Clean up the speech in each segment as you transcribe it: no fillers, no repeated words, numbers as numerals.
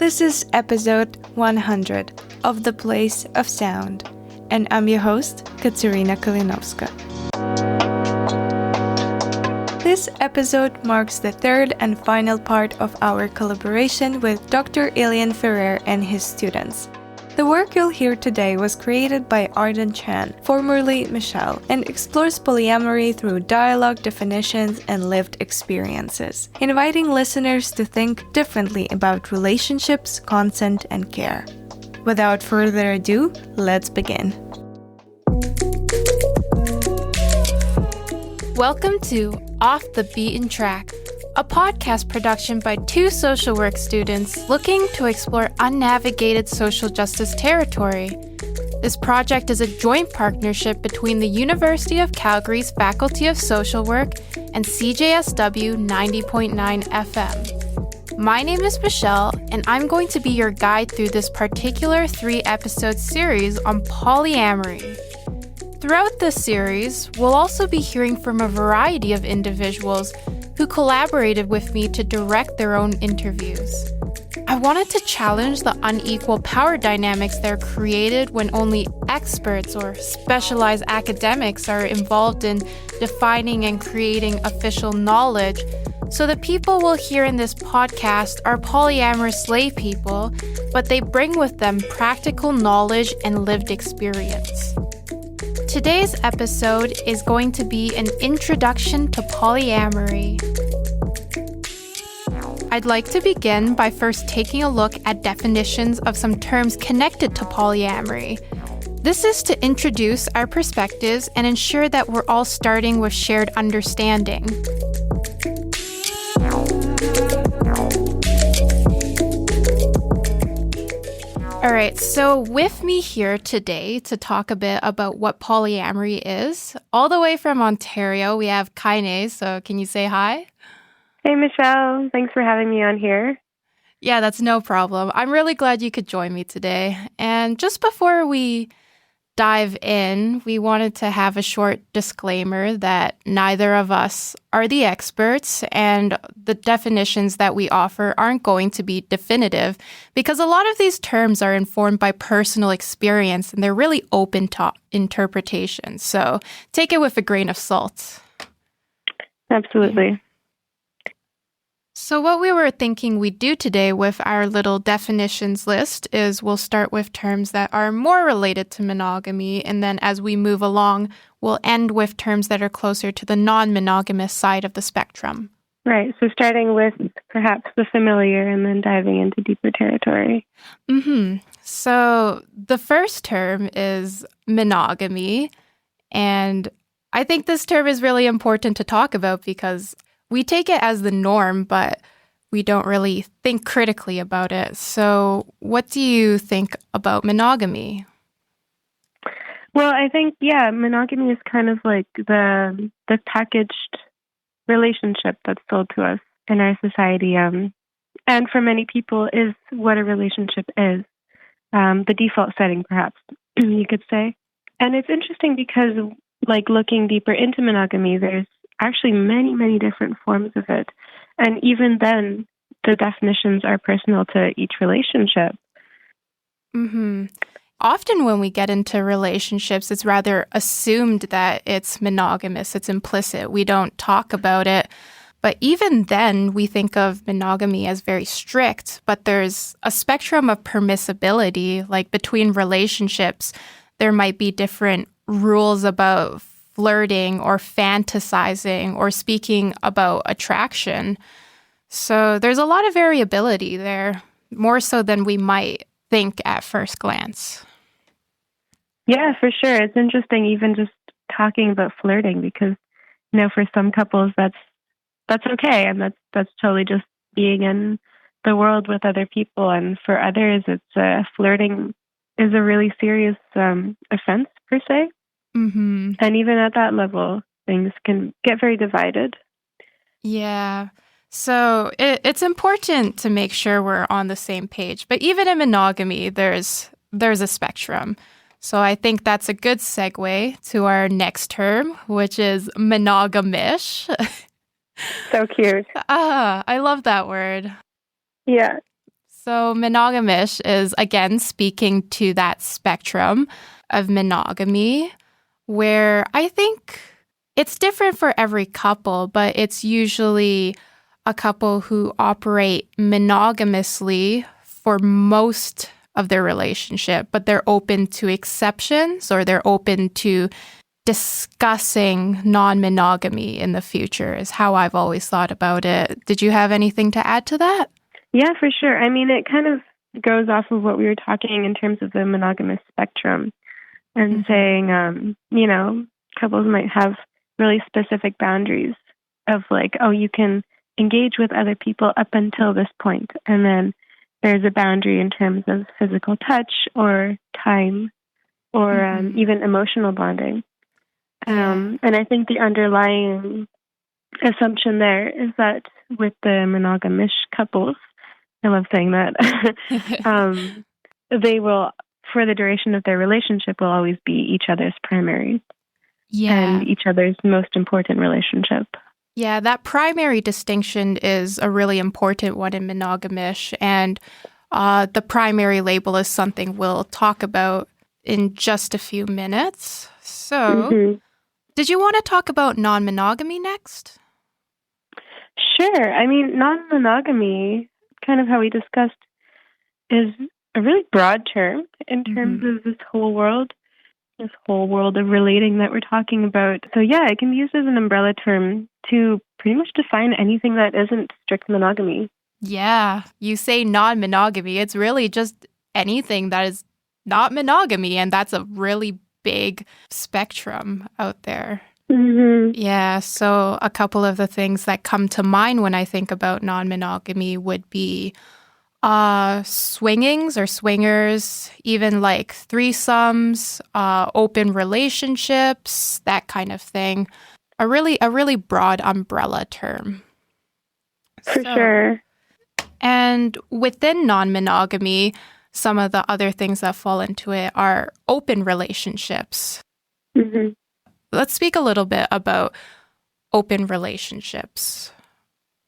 This is episode 100 of The Place of Sound, and I'm your host, Katerina Kalinowska. This episode marks the third and final part of our collaboration with Dr. Ilyan Ferrer and his students. The work you'll hear today was created by Arden Chan, formerly Michelle, and explores polyamory through dialogue, definitions, and lived experiences, inviting listeners to think differently about relationships, consent, and care. Without further ado, let's begin. Welcome to Off the Beaten Track, a podcast production by two social work students looking to explore unnavigated social justice territory. This project is a joint partnership between the University of Calgary's Faculty of Social Work and CJSW 90.9 FM. My name is Michelle, and I'm going to be your guide through this particular 3-episode series on polyamory. Throughout this series, we'll also be hearing from a variety of individuals who collaborated with me to direct their own interviews. I wanted to challenge the unequal power dynamics that are created when only experts or specialized academics are involved in defining and creating official knowledge, so the people we'll hear in this podcast are polyamorous lay people, but they bring with them practical knowledge and lived experience. Today's episode is going to be an introduction to polyamory. I'd like to begin by first taking a look at definitions of some terms connected to polyamory. This is to introduce our perspectives and ensure that we're all starting with shared understanding. All right, so with me here today to talk a bit about what polyamory is, all the way from Ontario, we have Kaine. So can you say hi? Hey, Michelle. Thanks for having me on here. Yeah, that's no problem. I'm really glad you could join me today. And just before we dive in, we wanted to have a short disclaimer that neither of us are the experts, and the definitions that we offer aren't going to be definitive because a lot of these terms are informed by personal experience and they're really open to interpretation. So take it with a grain of salt. Absolutely. So what we were thinking we'd do today with our little definitions list is we'll start with terms that are more related to monogamy, and then as we move along, we'll end with terms that are closer to the non-monogamous side of the spectrum. Right, so starting with perhaps the familiar and then diving into deeper territory. So the first term is monogamy, and I think this term is really important to talk about because we take it as the norm, but we don't really think critically about it. So what do you think about monogamy? Well, I think, monogamy is kind of like the packaged relationship that's sold to us in our society. And for many people is what a relationship is. The default setting, perhaps, you could say. And it's interesting because, looking deeper into monogamy, there's actually many, many different forms of it. And even then, the definitions are personal to each relationship. Often when we get into relationships, it's rather assumed that it's monogamous, it's implicit. We don't talk about it. But even then, we think of monogamy as very strict, but there's a spectrum of permissibility, like between relationships. There might be different rules about flirting or fantasizing or speaking about attraction. So there's a lot of variability there, more so than we might think at first glance. Yeah, for sure. It's interesting even just talking about flirting because, for some couples that's okay, and that's totally just being in the world with other people. And for others, it's flirting is a really serious offense per se. And even at that level, things can get very divided. Yeah. So it's important to make sure we're on the same page. But even in monogamy, there's a spectrum. So I think that's a good segue to our next term, which is monogamish. So cute. I love that word. Yeah. So monogamish is, again, speaking to that spectrum of monogamy, where I think it's different for every couple, but it's usually a couple who operate monogamously for most of their relationship, but they're open to exceptions, or they're open to discussing non-monogamy in the future, is how I've always thought about it. Did you have anything to add to that? Yeah, for sure. I mean, it kind of goes off of what we were talking in terms of the monogamous spectrum and saying, couples might have really specific boundaries of like, oh, you can engage with other people up until this point, and then there's a boundary in terms of physical touch or time or even emotional bonding. And I think the underlying assumption there is that with the monogamish couples, I love saying that, they will, for the duration of their relationship, will always be each other's primary and each other's most important relationship. Yeah, that primary distinction is a really important one in monogamish, and the primary label is something we'll talk about in just a few minutes. So, did you want to talk about non-monogamy next? Sure. I mean, non-monogamy, kind of how we discussed, is a really broad term in terms of this whole world of relating that we're talking about. So yeah, it can be used as an umbrella term to pretty much define anything that isn't strict monogamy. Yeah, you say non-monogamy, it's really just anything that is not monogamy, and that's a really big spectrum out there. Yeah, so a couple of the things that come to mind when I think about non-monogamy would be swingings or swingers, even like threesomes, open relationships, that kind of thing. A really broad umbrella term. For sure. And within non-monogamy, some of the other things that fall into it are open relationships. Let's speak a little bit about open relationships,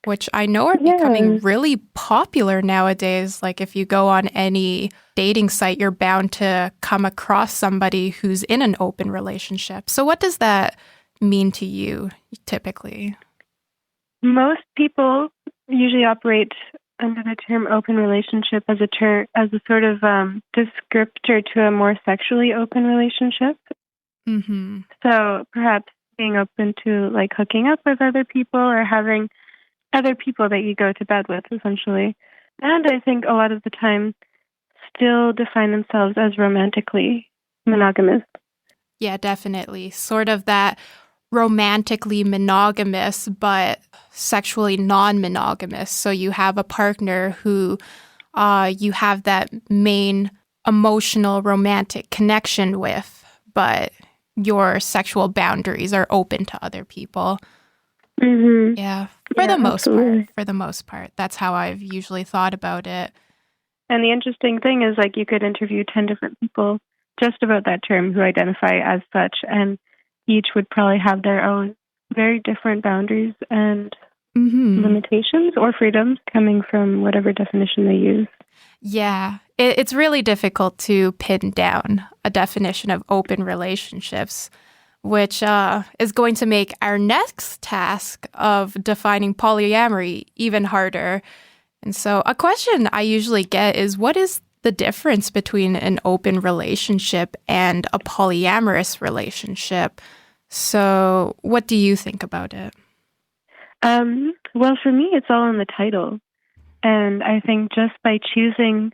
which I know are becoming really popular nowadays. Like if you go on any dating site, you're bound to come across somebody who's in an open relationship. So what does that mean to you typically? Most people usually operate under the term open relationship as a sort of descriptor to a more sexually open relationship. So perhaps being open to like hooking up with other people or having other people that you go to bed with, essentially. And I think a lot of the time still define themselves as romantically monogamous. Yeah, definitely. Sort of that romantically monogamous, but sexually non-monogamous. So you have a partner who you have that main emotional romantic connection with, but your sexual boundaries are open to other people. Yeah, for the most part. That's how I've usually thought about it. And the interesting thing is, like, you could interview 10 different people just about that term who identify as such, and each would probably have their own very different boundaries and limitations or freedoms coming from whatever definition they use. Yeah, it's really difficult to pin down a definition of open relationships, which is going to make our next task of defining polyamory even harder. And so a question I usually get is, what is the difference between an open relationship and a polyamorous relationship? So what do you think about it? Well, for me, it's all in the title. And I think just by choosing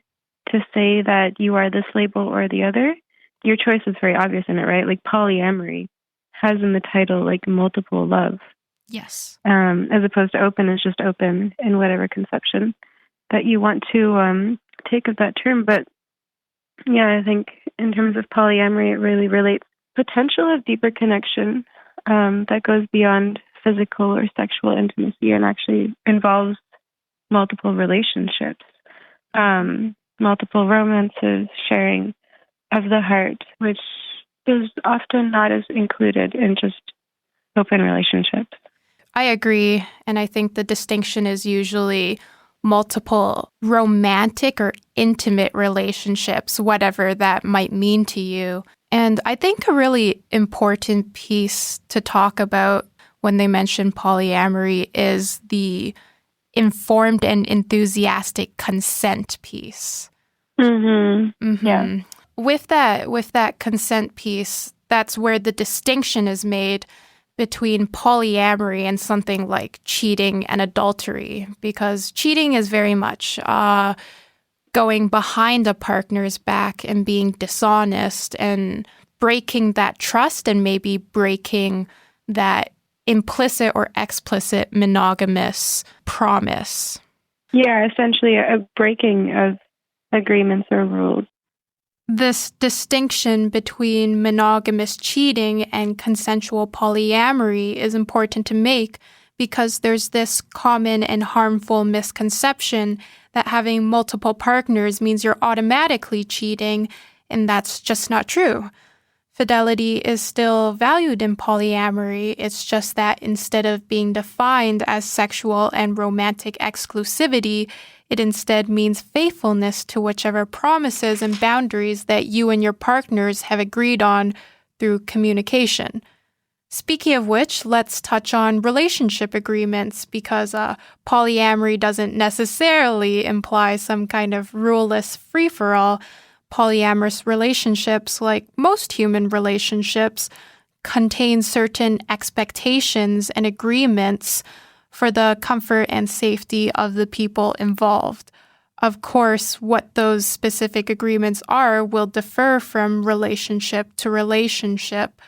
to say that you are this label or the other, your choice is very obvious in it, right? Like polyamory has in the title like multiple love. Yes. As opposed to open is just open in whatever conception that you want to take of that term. But yeah, I think in terms of polyamory, it really relates potential of deeper connection that goes beyond physical or sexual intimacy and actually involves multiple relationships, multiple romances, sharing of the heart, which is often not as included in just open relationships. I agree. And I think the distinction is usually multiple romantic or intimate relationships, whatever that might mean to you. And I think a really important piece to talk about when they mention polyamory is the informed and enthusiastic consent piece. Yeah. With that consent piece, that's where the distinction is made between polyamory and something like cheating and adultery, because cheating is very much going behind a partner's back and being dishonest and breaking that trust and maybe breaking that implicit or explicit monogamous promise. Yeah, essentially a breaking of agreements or rules. This distinction between monogamous cheating and consensual polyamory is important to make because there's this common and harmful misconception that having multiple partners means you're automatically cheating, and that's just not true. Fidelity is still valued in polyamory. It's just that instead of being defined as sexual and romantic exclusivity, it instead means faithfulness to whichever promises and boundaries that you and your partners have agreed on through communication. Speaking of which, let's touch on relationship agreements, because polyamory doesn't necessarily imply some kind of ruleless free-for-all. Polyamorous relationships, like most human relationships, contain certain expectations and agreements for the comfort and safety of the people involved. Of course, what those specific agreements are will differ from relationship to relationship.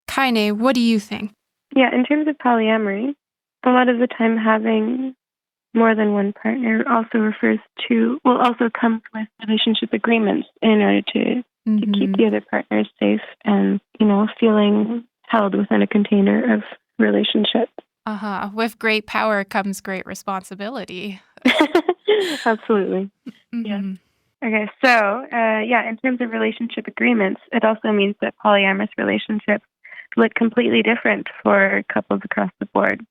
Kaine, what do you think? Yeah, in terms of polyamory, a lot of the time having more than one partner also comes with relationship agreements in order to keep the other partners safe and, feeling held within a container of relationship. With great power comes great responsibility. Absolutely. Yeah. Okay, so, in terms of relationship agreements, it also means that polyamorous relationships look completely different for couples across the board.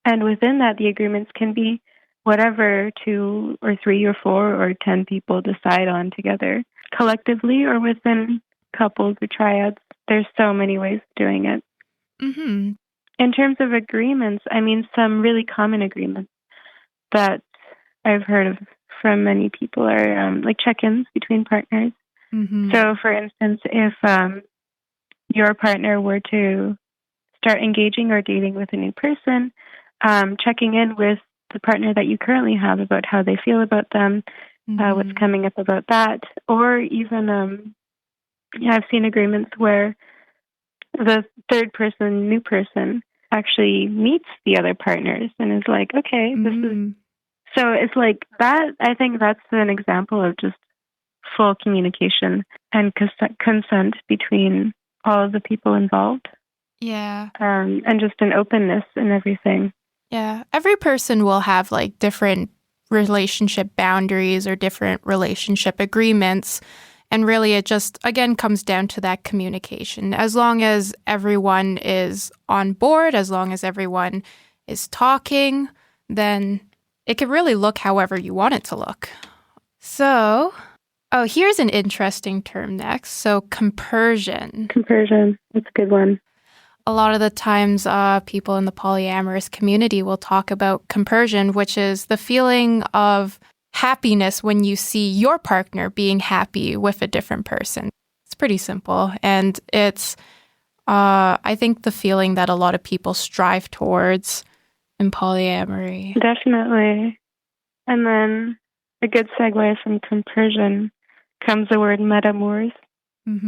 And within that, the agreements can be whatever 2 or 3 or 4 or 10 people decide on together, collectively or within couples or triads. There's so many ways of doing it. In terms of agreements, I mean, some really common agreements that I've heard of from many people are like check-ins between partners. So, for instance, if your partner were to start engaging or dating with a new person, checking in with the partner that you currently have about how they feel about them, what's coming up about that, or even I've seen agreements where the third person, new person, actually meets the other partners and is like, okay, this is... So it's like that. I think that's an example of just full communication and consent between all of the people involved. Yeah. And just an openness in everything. Yeah. Every person will have like different relationship boundaries or different relationship agreements. And really, it just, again, comes down to that communication. As long as everyone is on board, as long as everyone is talking, then it can really look however you want it to look. So, here's an interesting term next. So, compersion. Compersion. That's a good one. A lot of the times, people in the polyamorous community will talk about compersion, which is the feeling of happiness when you see your partner being happy with a different person. It's pretty simple. And it's, I think, the feeling that a lot of people strive towards in polyamory. Definitely. And then a good segue from compersion comes the word metamours.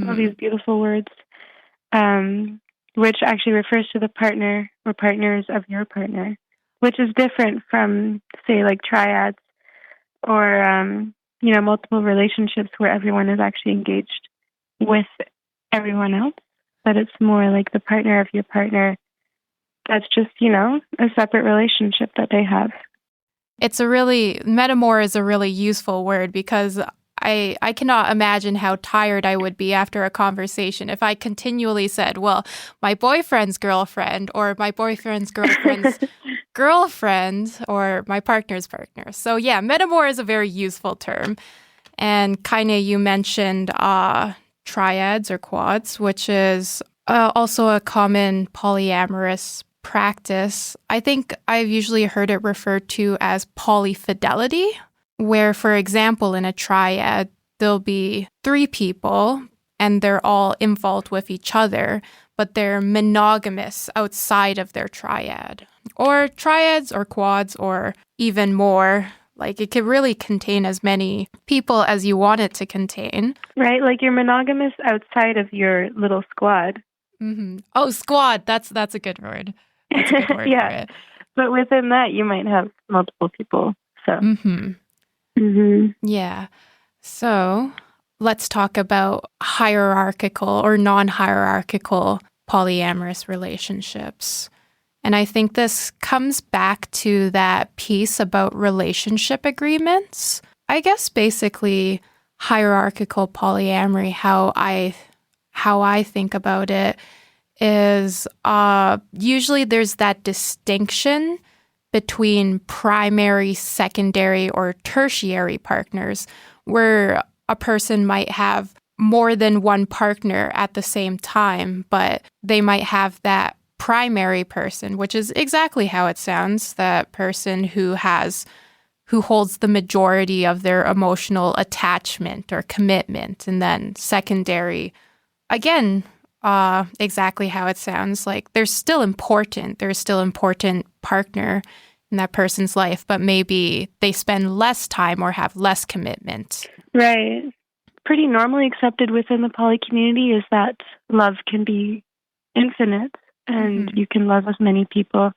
All these beautiful words, which actually refers to the partner or partners of your partner, which is different from, say, like triads or, multiple relationships where everyone is actually engaged with everyone else. But it's more like the partner of your partner. That's just, a separate relationship that they have. Metamour is a really useful word because I cannot imagine how tired I would be after a conversation if I continually said, well, my boyfriend's girlfriend or my boyfriend's girlfriend's girlfriend or my partner's partner. So yeah, metamor is a very useful term. And kind of you mentioned triads or quads, which is also a common polyamorous practice. I think I've usually heard it referred to as polyfidelity, where, for example, in a triad, there'll be 3 people and they're all involved with each other, but they're monogamous outside of their triad. Or triads or quads or even more. Like, it could really contain as many people as you want it to contain. Right, like you're monogamous outside of your little squad. Mm-hmm. Oh, squad. That's a good word. That's a good word yeah. for it. But within that, you might have multiple people. So. Mm-hmm. Mm-hmm. Yeah. So let's talk about hierarchical or non-hierarchical polyamorous relationships. And I think this comes back to that piece about relationship agreements. I guess basically hierarchical polyamory, how I think about it is usually there's that distinction between primary, secondary, or tertiary partners, where a person might have more than one partner at the same time, but they might have that primary person, which is exactly how it sounds, that person who holds the majority of their emotional attachment or commitment. And then secondary, again, exactly how it sounds, like there's still important partner in that person's life, but maybe they spend less time or have less commitment. Right. Pretty normally accepted within the poly community is that love can be infinite and you can love as many people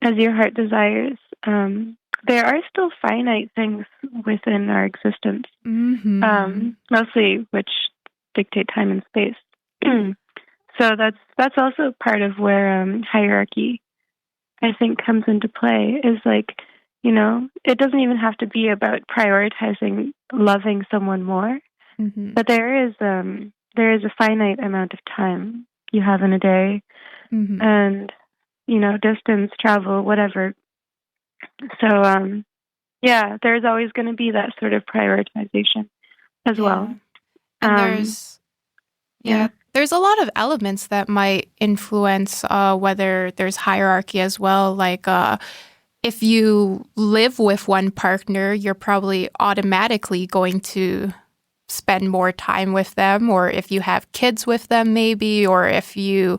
as your heart desires. There are still finite things within our existence, mostly which dictate time and space. So that's also part of where hierarchy, I think, comes into play, is like, it doesn't even have to be about prioritizing loving someone more, but there is a finite amount of time you have in a day, and distance, travel, whatever. So there's always going to be that sort of prioritization as well. And there's a lot of elements that might influence whether there's hierarchy as well. Like if you live with one partner, you're probably automatically going to spend more time with them, or if you have kids with them maybe, or if you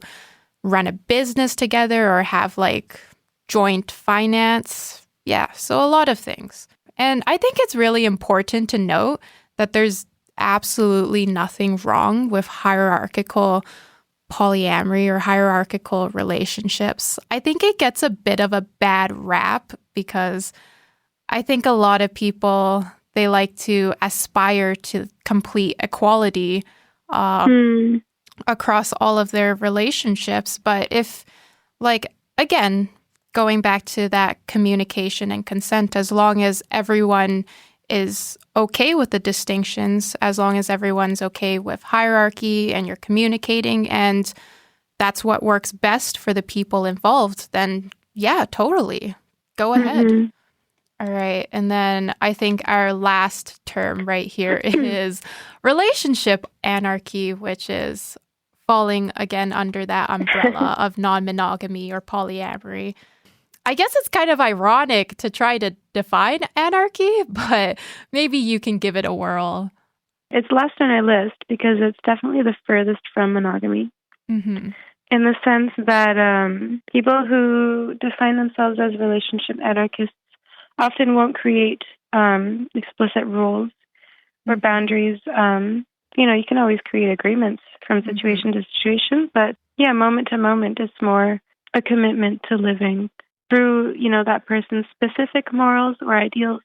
run a business together or have like joint finance. Yeah, so a lot of things. And I think it's really important to note that there's absolutely nothing wrong with hierarchical polyamory or hierarchical relationships. I think it gets a bit of a bad rap because I think a lot of people, they like to aspire to complete equality across all of their relationships. But if, like, again, going back to that communication and consent, as long as everyone is okay with the distinctions, as long as everyone's okay with hierarchy and you're communicating and that's what works best for the people involved, then yeah, totally. Go ahead. All right. And then I think our last term right here is relationship anarchy, which is falling again under that umbrella of non-monogamy or polyamory. I guess it's kind of ironic to try to define anarchy, but maybe you can give it a whirl. It's last on our list because it's definitely the furthest from monogamy. In the sense that people who define themselves as relationship anarchists often won't create explicit rules or boundaries. You can always create agreements from situation to situation, but yeah, moment to moment, it's more a commitment to living through, that person's specific morals or ideals,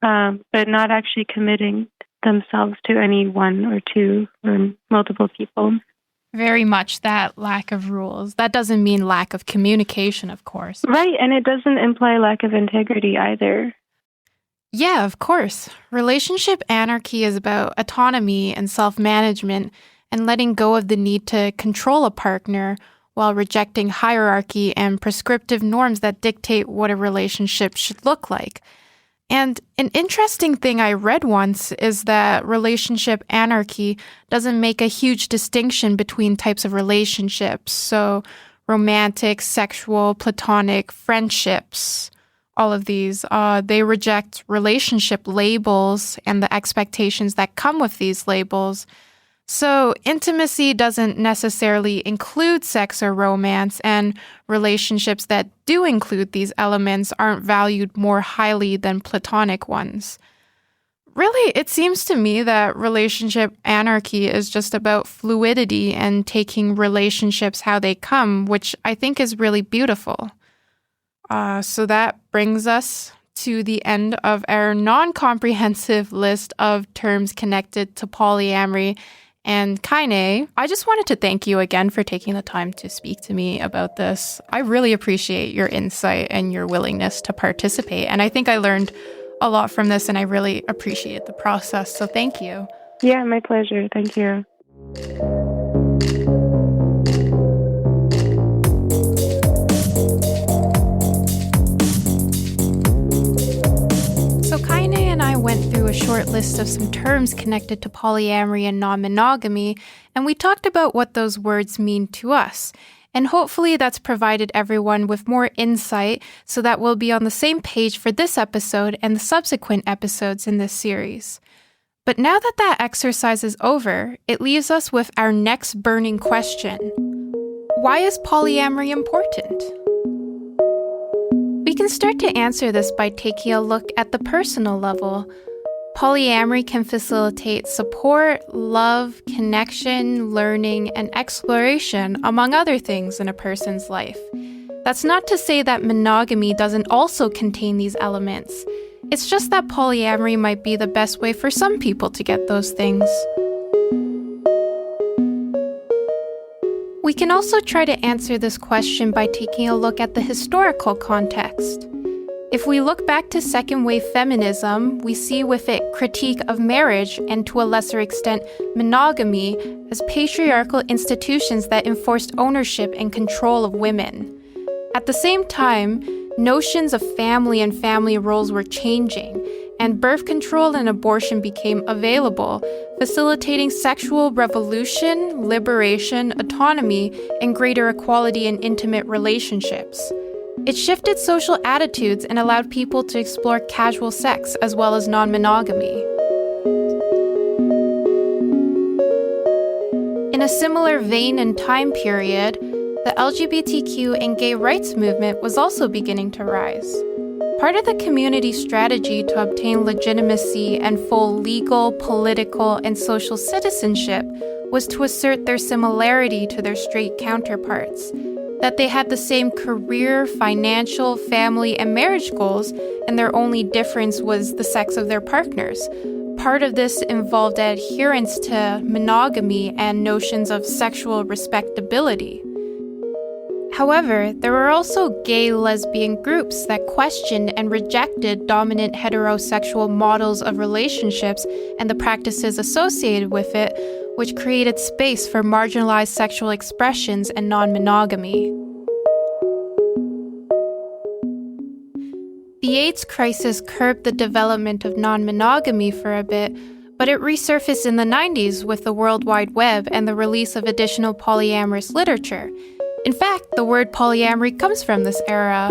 but not actually committing themselves to any one or two or multiple people. Very much that lack of rules. That doesn't mean lack of communication, of course. Right, and it doesn't imply lack of integrity either. Yeah, of course. Relationship anarchy is about autonomy and self-management and letting go of the need to control a partner while rejecting hierarchy and prescriptive norms that dictate what a relationship should look like. And an interesting thing I read once is that relationship anarchy doesn't make a huge distinction between types of relationships. So romantic, sexual, platonic, friendships, all of these, they reject relationship labels and the expectations that come with these labels. So intimacy doesn't necessarily include sex or romance, and relationships that do include these elements aren't valued more highly than platonic ones. Really, it seems to me that relationship anarchy is just about fluidity and taking relationships how they come, which I think is really beautiful. So that brings us to the end of our non-comprehensive list of terms connected to polyamory. And Kaine, I just wanted to thank you again for taking the time to speak to me about this. I really appreciate your insight and your willingness to participate. And I think I learned a lot from this, and I really appreciate the process. So thank you. Yeah, my pleasure. Thank you. So Kaine and I went through a short list of some terms connected to polyamory and non-monogamy, and we talked about what those words mean to us. And hopefully that's provided everyone with more insight so that we'll be on the same page for this episode and the subsequent episodes in this series. But now that that exercise is over, it leaves us with our next burning question. Why is polyamory important? We can start to answer this by taking a look at the personal level. Polyamory can facilitate support, love, connection, learning, and exploration, among other things in a person's life. That's not to say that monogamy doesn't also contain these elements. It's just that polyamory might be the best way for some people to get those things. We can also try to answer this question by taking a look at the historical context. If we look back to second-wave feminism, we see with it critique of marriage and, to a lesser extent, monogamy as patriarchal institutions that enforced ownership and control of women. At the same time, notions of family and family roles were changing, and birth control and abortion became available, facilitating sexual revolution, liberation, autonomy, and greater equality in intimate relationships. It shifted social attitudes and allowed people to explore casual sex as well as non-monogamy. In a similar vein and time period, the LGBTQ and gay rights movement was also beginning to rise. Part of the community's strategy to obtain legitimacy and full legal, political, and social citizenship was to assert their similarity to their straight counterparts, that they had the same career, financial, family, and marriage goals, and their only difference was the sex of their partners. Part of this involved adherence to monogamy and notions of sexual respectability. However, there were also gay lesbian groups that questioned and rejected dominant heterosexual models of relationships and the practices associated with it, which created space for marginalized sexual expressions and non-monogamy. The AIDS crisis curbed the development of non-monogamy for a bit, but it resurfaced in the 90s with the World Wide Web and the release of additional polyamorous literature. In fact, the word polyamory comes from this era.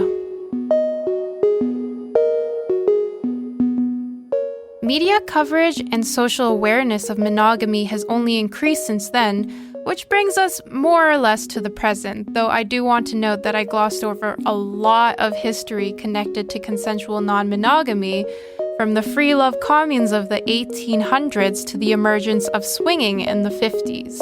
Media coverage and social awareness of monogamy has only increased since then, which brings us more or less to the present, though I do want to note that I glossed over a lot of history connected to consensual non-monogamy, from the free love communes of the 1800s to the emergence of swinging in the 50s.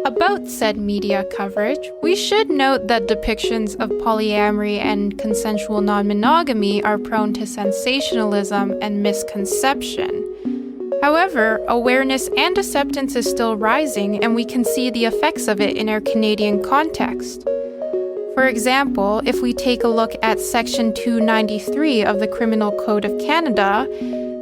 About said media coverage, we should note that depictions of polyamory and consensual non-monogamy are prone to sensationalism and misconception. However, awareness and acceptance is still rising, and we can see the effects of it in our Canadian context. For example, if we take a look at Section 293 of the Criminal Code of Canada,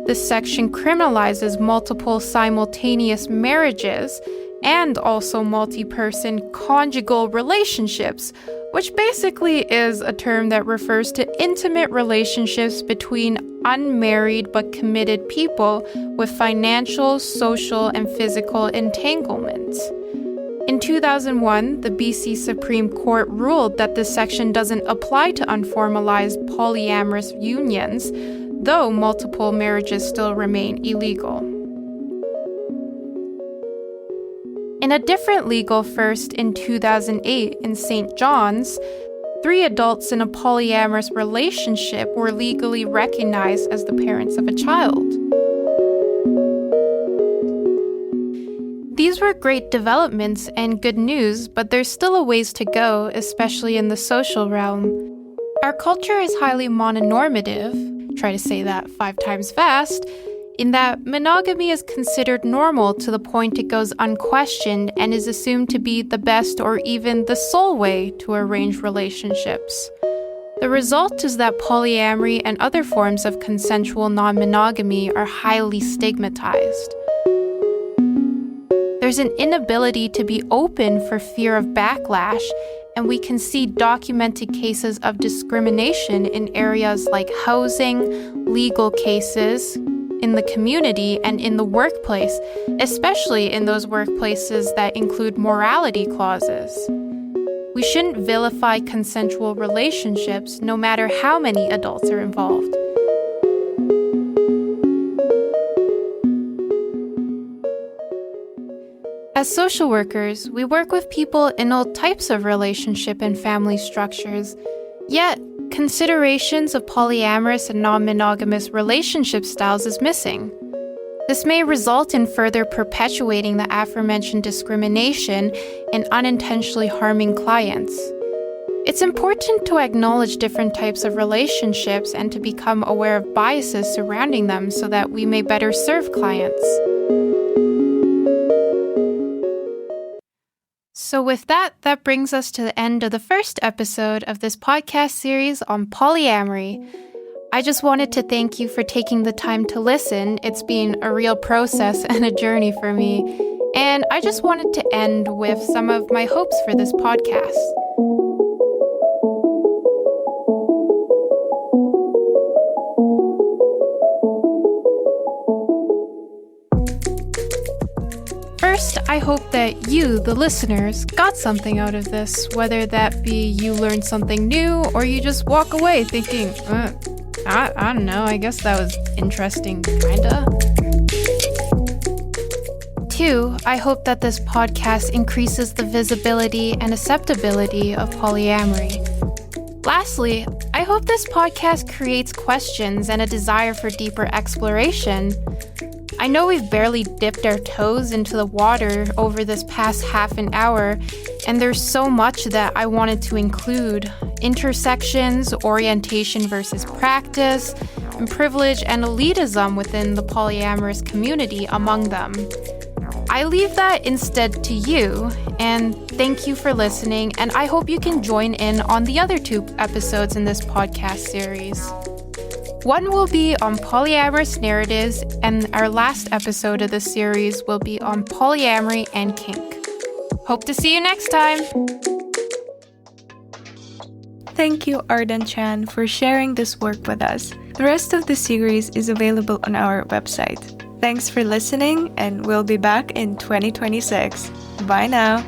this section criminalizes multiple simultaneous marriages, and also multi-person conjugal relationships, which basically is a term that refers to intimate relationships between unmarried but committed people with financial, social, and physical entanglements. In 2001, the BC Supreme Court ruled that this section doesn't apply to unformalized polyamorous unions, though multiple marriages still remain illegal. In a different legal first in 2008 in St. John's, 3 adults in a polyamorous relationship were legally recognized as the parents of a child. These were great developments and good news, but there's still a ways to go, especially in the social realm. Our culture is highly mononormative, try to say that 5 times fast, in that monogamy is considered normal to the point it goes unquestioned and is assumed to be the best or even the sole way to arrange relationships. The result is that polyamory and other forms of consensual non-monogamy are highly stigmatized. There's an inability to be open for fear of backlash, and we can see documented cases of discrimination in areas like housing, legal cases, in the community, and in the workplace, especially in those workplaces that include morality clauses. We shouldn't vilify consensual relationships, no matter how many adults are involved. As social workers, we work with people in all types of relationship and family structures, yet considerations of polyamorous and non-monogamous relationship styles is missing. This may result in further perpetuating the aforementioned discrimination and unintentionally harming clients. It's important to acknowledge different types of relationships and to become aware of biases surrounding them so that we may better serve clients. So with that brings us to the end of the first episode of this podcast series on polyamory. I just wanted to thank you for taking the time to listen. It's been a real process and a journey for me. And I just wanted to end with some of my hopes for this podcast. First, I hope that you, the listeners, got something out of this, whether that be you learned something new or you just walk away thinking, I don't know, I guess that was interesting, kinda. 2, I hope that this podcast increases the visibility and acceptability of polyamory. Lastly, I hope this podcast creates questions and a desire for deeper exploration. I know we've barely dipped our toes into the water over this past half an hour, and there's so much that I wanted to include: intersections, orientation versus practice, and privilege and elitism within the polyamorous community among them. I leave that instead to you, and thank you for listening, and I hope you can join in on the other 2 episodes in this podcast series. One will be on polyamorous narratives, and our last episode of the series will be on polyamory and kink. Hope to see you next time! Thank you, Arden Chan, for sharing this work with us. The rest of the series is available on our website. Thanks for listening, and we'll be back in 2026. Bye now!